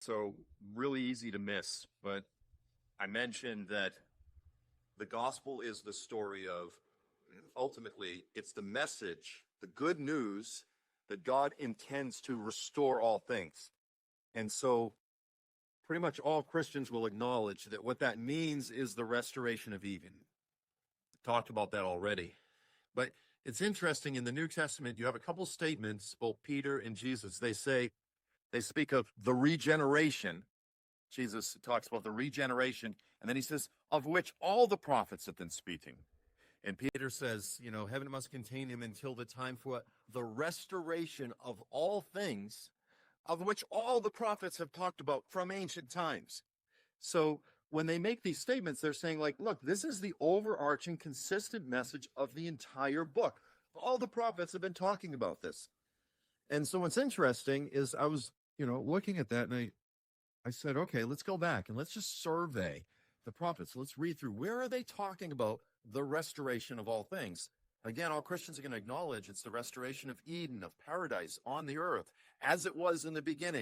So really easy to miss, but I mentioned that the gospel is the story of, ultimately, it's the message, the good news that God intends to restore all things. And so pretty much all Christians will acknowledge that what that means is the restoration of Eden. Talked about that already. But it's interesting, in the New Testament, you have a couple statements, both Peter and Jesus. They speak of the regeneration. Jesus talks about the regeneration, and then he says, of which all the prophets have been speaking. And Peter says, heaven must contain him until the time for the restoration of all things, of which all the prophets have talked about from ancient times. So when they make these statements, they're saying, like, look, this is the overarching, consistent message of the entire book. All the prophets have been talking about this. And so what's interesting is I was, looking at that, and I said, okay, let's go back and let's just survey the prophets. Let's read through. Where are they talking about the restoration of all things? Again, all Christians are going to acknowledge it's the restoration of Eden, of paradise on the earth, as it was in the beginning.